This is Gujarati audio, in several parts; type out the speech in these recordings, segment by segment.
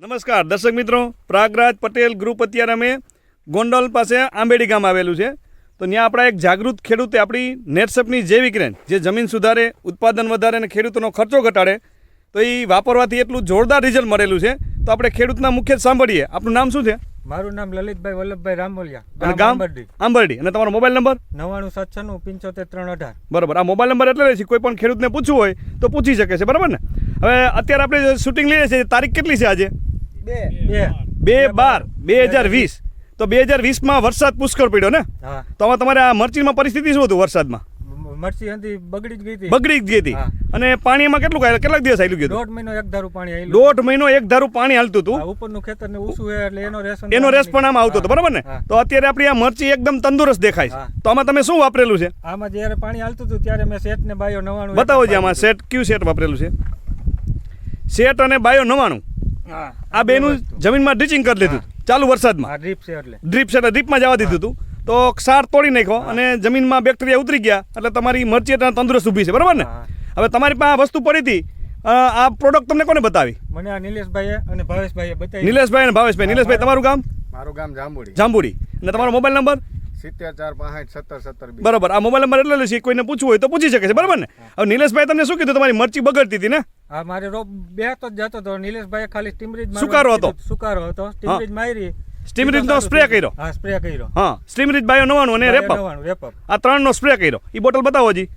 નમસ્કાર દર્શક મિત્રો, પ્રાગરાજ પટેલ ગ્રુપ અત્યારે અમે ગોંડલ પાસે આંબેડી ગામ આવેલું છે. તો ત્યાં આપણા એક જાગૃત ખેડૂતે આપણી નેટસપની જૈવિક રેન્જ જે જમીન સુધારે, ઉત્પાદન વધારે અને ખેડૂતોનો ખર્ચો ઘટાડે, તો એ વાપરવાથી એટલું જોરદાર રિઝલ્ટ મળેલું છે. તો આપણે ખેડૂતના મુખ્ય સાંભળીએ. આપણું નામ શું છે? મારું નામ લલિતભાઈ વલ્લભભાઈ રામોલિયા, અને ગામ આંબરડી. અને તમારો મોબાઈલ નંબર? 9976957318. બરાબર. આ મોબાઈલ નંબર એટલે છે કોઈ પણ ખેડૂતને પૂછવું હોય તો પૂછી શકે છે, બરાબર ને? હવે અત્યારે આપણે શૂટિંગ લઈએ છીએ, તારીખ કેટલી છે આજે? 2/12/2020. તો 2020માં વરસાદ પુષ્કળ પડ્યો ને? હા. તો હવે તમારે આ મરચીમાં પરિસ્થિતિ શું હતું વરસાદમાં? મરચી હતી બગડી જ ગઈ હતી. બગડી જ ગઈ હતી. અને પાણીમાં કેટલાક દિવસ આવેલું ગયું? 1.5 મહિનો એક ધારું પાણી આવેલું. 1.5 મહિનો એક ધારું પાણી હાલતું હતું. ઉપરનું ખેતર ને ઊંચું છે એટલે એનો રેસ પણ આમાં આવતો હતો, બરાબર ને? તો અત્યારે આપણી આ મરચી એકદમ તંદુરસ્ત દેખાય છે. તો આમાં તમે શું વાપરેલું છે? આમાં જ્યારે પાણી હાલતું હતું ત્યારે મેં સેટ ને બાયો 99 બતાવો છે. આમાં સેટ કયું સેટ વાપરેલું છે? સેટ અને બાયો 99. આ બેનું જમીનમાં ડ્રીચિંગ કરી લીધું ચાલુ વરસાદમાં. ડ્રીપ છે એટલે ડ્રીપ છે એટલે ડ્રીપમાં જવા દીધું હતું. તો ક્ષાર તોડી નાખ્યો અને જમીનમાં બેક્ટેરિયા ઉતરી ગયા એટલે તમારી મરચી તંદુરસ્ત ઊભી છે, બરાબર ને? હવે તમારી પાસે વસ્તુ પડી હતી, આ પ્રોડક્ટ તમને કોને બતાવી? મને આ નિલેશભાઈએ અને ભાવેશભાઈએ બતાવી. નિલેશભાઈ અને ભાવેશભાઈ. નિલેશભાઈ તમારું ગામ? મારું ગામ જાંબુડી. જાંબુડી. અને તમારો મોબાઈલ નંબર? 74657070. બરાબર. આ મોબાઈલ નંબર એટલે છે કોઈને પૂછવું હોય તો પૂછી શકે છે, બરાબર ને? હવે નિલેશભાઈ તમને શું કીધું? તમારી મરચી બગડતી હતી ને? હા, મારે રોપ બેહતો જ જતો હતો. નિલેશભાઈએ ખાલી સ્ટીમરીજ સુકારો હતો. સ્ટીમરીજ મારી. સ્ટીમરીજનો સ્પ્રે કર્યો. હા, સ્પ્રે કર્યો. હા, સ્ટીમરીજ બાયો 99 અને રેપઅપ. આ ત્રણનો સ્પ્રે કર્યો. એ બોટલ બતાવો જી.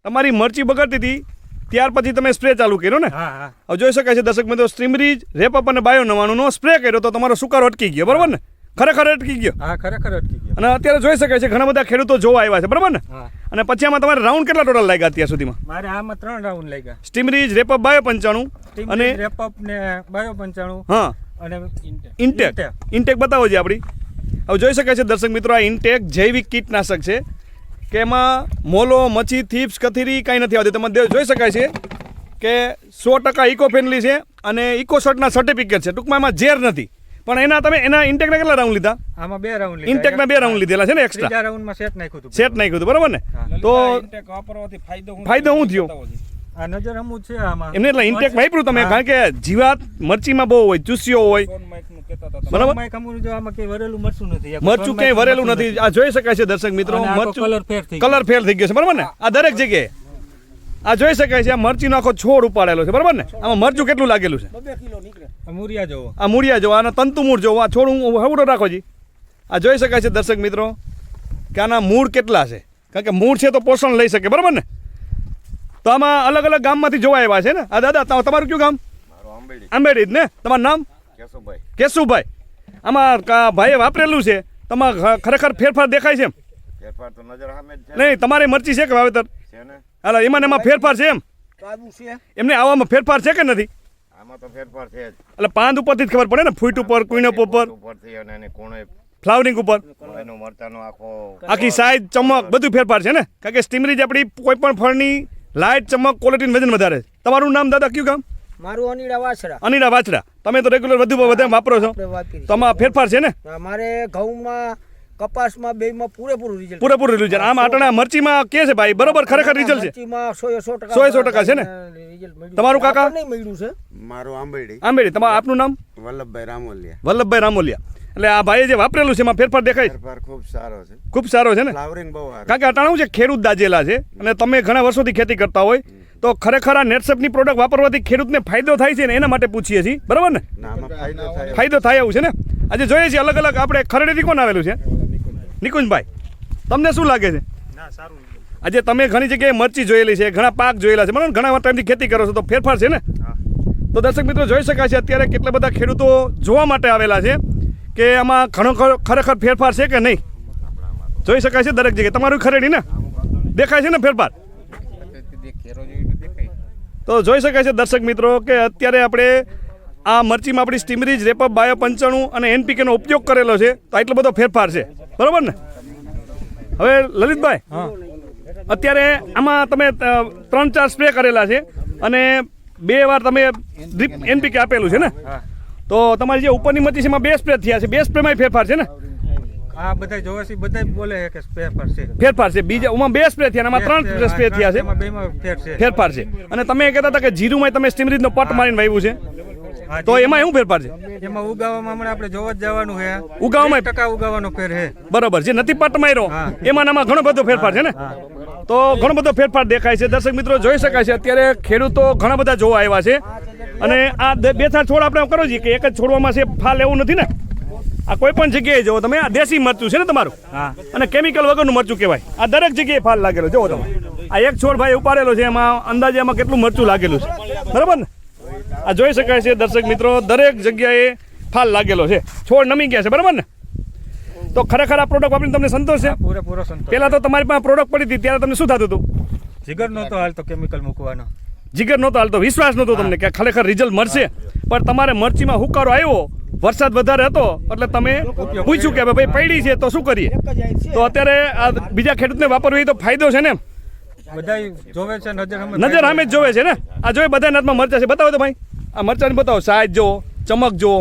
તમારી મરચી બગડતી હતી ત્યાર પછી તમે સ્પ્રે ચાલુ કર્યો ને? હા હા. હવે જોઈ શકાય છે દર્શક મિત્રો, સ્ટીમરીજ, રેપઅપ અને બાયો 99 નો સ્પ્રે કર્યો તો તમારો સુકારો અટકી ગયો, બરાબર ને? ખરેખર અટકી ગયો. હા, ખરેખર અટકી ગયો. અને અત્યારે જોઈ શકાય છે ઘણા બધા ખેડૂતો જોવા આવ્યા છે, બરાબર ને? હા. અને પછી આમાં તમારે રાઉન્ડ કેટલા ટોટલ લાગ્યા અત્યાર સુધીમાં? મારે આમાં 3 રાઉન્ડ લાગ્યા. સ્ટીમરીજ, રેપઅપ, બાયો 95 અને રેપઅપ ને બાયો 95. હા, અને ઇન્ટેક બતાવો છે આપણી. હવે જોઈ શકાય છે દર્શક મિત્રો, આ ઇન્ટેક જૈવિક કીટનાશક છે કે એમાં મોલો, મચ્છી, થીપ્સ, કથીરી કાંઈ નથી આવતી. તમે જોઈ શકાય છે કે 100% ઇકો ફ્રેન્ડલી છે અને ઇકોસર્ટના સર્ટિફિકેટ છે. ટૂંકમાં એમાં ઝેર નથી. પણ એના ઇન્ટેકના કેટલા રાઉન્ડ લીધા? આમાં 2 રાઉન્ડ લીધા. ઇન્ટેકના 2 રાઉન્ડ લીધેલા છે ને એક્સ્ટ્રા? ત્રીજા રાઉન્ડમાં સેટ નાખ્યું હતું. સેટ નાખ્યું હતું, બરાબર ને? તો ઇન્ટેક વાપરવાથી ફાયદો શું થયો? આ નજર હમું છે આમાં. એમને એટલે ઇન્ટેક વાપર્યું તમે? કારણ કે જીવાત મરચીમાં બહુ હોય, ચૂસ્યો હોય, બરાબર? માઈક હમું જો આમાં કઈ વરેલું મરચું નથી. મરચું ક્યાંય વરેલું નથી. આ જોઈ શકાય છે દર્શક મિત્રો, મરચું કલર ફેર થઈ ગયો છે, બરાબર ને? આ દરેક જગ્યાએ આ જોઈ શકાય છે. આ મરચીનો આખો છોડ ઉપાડેલો છે, બરાબર ને? આમાં મરચું કેટલું લાગેલું છે? 2 કિલો નીકળે. મૂળિયા જોવો. આ મૂળિયા જોવો, આના તંતુ મૂળ જોવો. આ છોડ હવડો રાખો જી. આ જોઈ શકાય છે દર્શક મિત્રો કે આના મૂળ કેટલા છે. કારણ કે મૂળ છે તો પોષણ લઈ શકે, બરાબર ને? તો આમાં અલગ અલગ ગામમાંથી જોવા આવ્યા છે ને? આ દાદા તમારું કયું ગામ? આંબેડી જ ને? તમારું નામ? કેશુભાઈ. આમાં ભાઈએ વાપરેલું છે, તમારે ખરેખર ફેરફાર દેખાય છે એમ? ફેરફાર તો નજર સામે જ છે. નહીં, તમારી મરચી છે કે વાવેતર? છે ને? હાલો, એમાં ફેરફાર છે એમ? એમને આવામાં ફેરફાર છે કે નથી? આમાં તો ફેરફાર છે જ. એટલે પાંદ ઉપરથી જ ખબર પડે ને? ફૂટ ઉપર, કુઈનપ ઉપર, ઉપરથી અને એને કોણે ફ્લાવરિંગ ઉપર, એનો મરચાનો આખી સાઈઝ, ચમક બધું ફેરફાર છે ને? કારણ કે સ્ટીમરીજ આપણી કોઈ પણ ફળની લાઇટ, ચમક, ક્વોલિટી, વજન વધારે. તમારું નામ દાદા કયું ગામ? મારું અનિડા વાછડા. અનિડા વાછડા. તમે તો રેગ્યુલર વધુ વાપરો છો, તો આમાં ફેરફાર છે ને? મારે ઘઉંમાં, કપાસમાં બેમાં પૂરેપૂરું રિઝલ્ટ. પૂરેપૂરું રિઝલ્ટ. આમ આટણા મરચીમાં કે છે ભાઈ બરોબર ખરેખર રિઝલ્ટ છે? મરચીમાં 100% 100% છે ને? તમારું કાકા? નહીં મળ્યું છે. મારું આંબેડી. આંબેડી. તમારું આપનું નામ? વલ્લભભાઈ રામોલિયા. વલ્લભભાઈ રામોલિયા. એટલે આ ભાઈએ જે વાપરેલું છે એમાં ફેરફાર દેખાય છે? ફેરફાર ખૂબ સારો છે. ખૂબ સારો છે ને? ફ્લાવરિંગ બહુ સારું. કારણ કે અટાણું છે ખેડૂત દાજેલા છે અને તમે ઘણા વર્ષોથી ખેતી કરતા હોય તો ખરેખર આ નેટસપની પ્રોડક્ટ વાપરવાથી ખેડૂતને ફાયદો થાય છે ને એના માટે પૂછીએ છીએ, બરાબર ને? ના, આમાં ફાયદો થાય. ફાયદો થાય એવું છે ને? આજે જોઈએ છીએ અલગ અલગ. આપણે ખરડેથી કોણ આવેલું છે? નિકુંજભાઈ. તમને શું લાગે છે? આજે તમે ઘણી જગ્યાએ મરચી જોયેલી છે, ઘણા પાક જોયેલા છે, બરાબર? ઘણા ટાઈમથી ખેતી કરો છો તો ફેરફાર છે ને? તો દર્શક મિત્રો જોઈ શકાય છે અત્યારે કેટલા બધા ખેડૂતો જોવા માટે આવેલા છે કે આમાં ઘણો ખરેખર ફેરફાર છે કે નહીં. જોઈ શકાય છે દરેક જગ્યાએ. તમારું ખરેડી ને દેખાય છે ને ફેરફાર? તો જોઈ શકાય છે દર્શક મિત્રો કે અત્યારે આપણે આ મરચીમાં આપણી સ્ટીમરીજ, રેપઅપ, બાયો 95 અને એનપીકેનો ઉપયોગ કરેલો છે તો આટલો બધો ફેરફાર છે, બરાબર ને? હવે લલિતભાઈ, અત્યારે આમાં તમે 3-4 સ્પ્રે કરેલા છે અને 2 વાર તમે ડ્રીપ એનપીકે આપેલું છે ને? તો તમારી જે ઉપરની મરચી છે એમાં 2 સ્પ્રે થયા છે. 2 સ્પ્રેમાં ફેરફાર છે ને? આ બધા જોવા છે બધા બોલે કે ફેરફાર છે. ફેરફાર છે. બીજા ઉમાં 2 સ્પ્રે થયા, આમાં 3 સ્પ્રે થયા છે. બેમાં ફેર છે. ફેરફાર છે. અને તમે કહેતા હતા કે જીરુમાં તમે સ્ટીમરીજનો પટ મારીને વાવ્યું છે. તો એમાં શું ફેરફાર છે? એમાં ઉગાવામાં હમણાં આપણે જોવા જ જવાનું છે. ઉગાવામાં 30% ઉગાવાનો ફેર છે. બરાબર, જે નથી પાટ માર્યો એમાં ને આમાં ઘણો બધો ફેરફાર છે ને. તો ઘણો બધો ફેરફાર દેખાય છે. દર્શક મિત્રો જોઈ શકાય છે અત્યારે ખેડૂતો ઘણા બધા જોવા આવ્યા છે. અને આ બે ચાર છોડ આપણે કરો છીએ કે એક જ છોડવામાં છે ફાલ એવું નથી ને. આ કોઈ પણ જગ્યાએ જુઓ તમે, આ દેશી મરચું છે ને તમારું, અને કેમિકલ વગરનું મરચું કહેવાય. આ દરેક જગ્યાએ ફાલ લાગેલો જુઓ તમે. આ એક છોડ ભાઈ ઉપાડેલો છે, એમાં અંદાજે એમાં કેટલું મરચું લાગેલું છે, બરાબર ને. આ જોઈ શકાય છે દર્શક મિત્રો, દરેક જગ્યાએ ફાલ લાગેલો છે, છોડ નમી ગયા છે, બરાબર ને. તો ખરેખર આ પ્રોડક્ટ વાપરીને તમને સંતોષ છે? પૂરેપૂરો સંતોષ. પહેલા તો તમારી પાસે પ્રોડક્ટ પડી હતી ત્યારે તમને શું થતું હતું? જીગર નહોતો હાલતો કેમિકલ મૂકવાનો. જીગર નહોતો હાલતો, વિશ્વાસ નહોતો તમને કે ખરેખર રિઝલ્ટ મળશે. પણ તમારે મરચીમાં હુકારો આવ્યો, વરસાદ વધારે હતો એટલે તમે પૂછ્યું કે ભાઈ પડી છે તો શું કરીએ. તો અત્યારે આ બીજા ખેડૂતને વાપરવી તો ફાયદો છે ને. બધાય જોવે છે, નજર સામે જ જોવે છે ને. આ જોઈ બધા હાથમાં મરચા છે, બતાવો તો ભાઈ. આ મરચાની બતાવો, સાઈઝ જો, ચમક જો,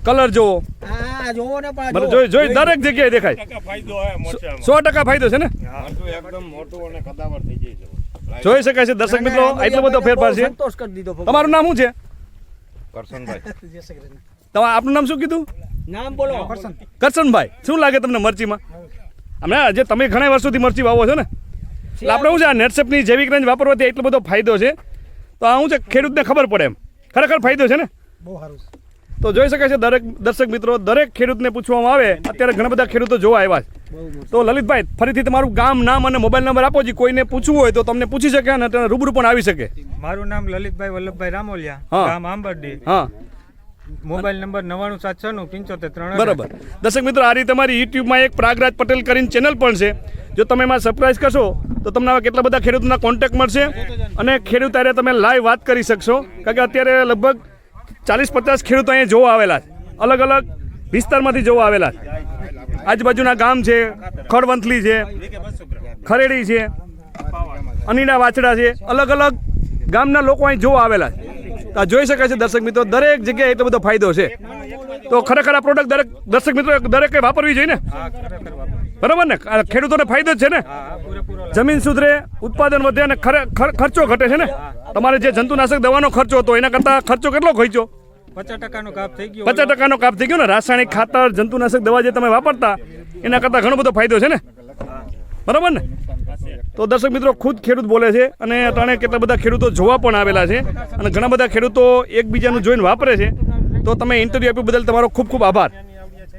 કલર જો, હા જોવો ને પણ બરાબર, જોઈ દરેક જગ્યાએ દેખાય. 100% ફાયદો છે ને. જોઈ શકાય છે દર્શક મિત્રો, એટલો બધો ફેરફાર છે. સંતોષ કરી દીધો. તમારું નામ શું છે? કરશનભાઈ. આપનું નામ શું કીધું? નામ બોલો. કરશનભાઈ. શું લાગે તમને મરચીમાં? હમણાં જે તમે ઘણા વર્ષોથી મરચી વાવો છો ને, એટલે આપણે શું છે આ નેટસેપની જૈવિક રેન્જ વાપરવાથી એટલો બધો ફાયદો છે. તો આ શું છે ખેડૂતને ખબર પડે એમ ખરેખર ફાયદો છે ને. બહુ સારું છે. તો જોઈ શકાય છે દરેક દર્શક મિત્રો, દરેક ખેડૂતને પૂછવામાં આવે. અત્યારે ઘણા બધા ખેડૂતો જોવા આવ્યા છે. તો લલિતભાઈ ફરીથી તમારું ગામ, નામ અને મોબાઈલ નંબર આપો. જી કોઈને પૂછવું હોય તો તમને પૂછી શકે અને રૂબરૂ પણ આવી શકે. મારું નામ લલિતભાઈ વલ્લભભાઈ રામોલિયા, હા. ગામ આંબરડી. હા, મોબાઈલ નંબર 99769573. બરાબર. દર્શક મિત્રો, આ રીતે તમારી યુટ્યુબમાં એક પ્રાગરાજ પટેલ કરીને ચેનલ પણ છે. જો તમે એમાં સબસ્ક્રાઇબ કરશો તો તમને આવા કેટલા બધા ખેડૂતોના કોન્ટેક્ટ મળશે અને ખેડૂત હારે તમે લાઈવ વાત કરી શકશો. કારણ કે અત્યારે લગભગ 40-50 ખેડૂતો અહીંયા જોવા આવેલા છે, અલગ અલગ વિસ્તારમાંથી જોવા આવેલા છે. આજુબાજુના ગામ છે, ખડવંથલી છે, ખરેડી છે, અનીડા વાછડા છે, અલગ અલગ ગામના લોકો અહીં જોવા આવેલા છે. તો આ જોઈ શકાય છે દર્શક મિત્રો, દરેક જગ્યાએ એટલો બધો ફાયદો છે. તો ખરેખર આ પ્રોડક્ટ દરેક દર્શક મિત્રો દરેકે વાપરવી જોઈએ ને, બરાબર ને. ખેડૂતોને ફાયદો જ છે ને. જમીન સુધરે, ઉત્પાદન વધે અને ખર્ચો ઘટે છે ને. તમારે જે જંતુનાશક દવાનો ખર્ચો હતો એના કરતાં ખર્ચો કેટલો ખર્ચો? 50% કાપ થઈ ગયો. 50% કાપ થઈ ગયો ને. રાસાયણિક ખાતર, જંતુનાશક દવા જે તમે વાપરતા એના કરતાં ઘણો બધો ફાયદો છે ને, બરાબર ને. તો દર્શક મિત્રો ખુદ ખેડૂત બોલે છે અને અટાણે કેટલા બધા ખેડૂતો જોવા પણ આવેલા છે અને ઘણા બધા ખેડૂતો એકબીજાનું જોઈને વાપરે છે. તો તમે ઇન્ટરવ્યૂ આપ્યું બદલ તમારો ખૂબ ખૂબ આભાર.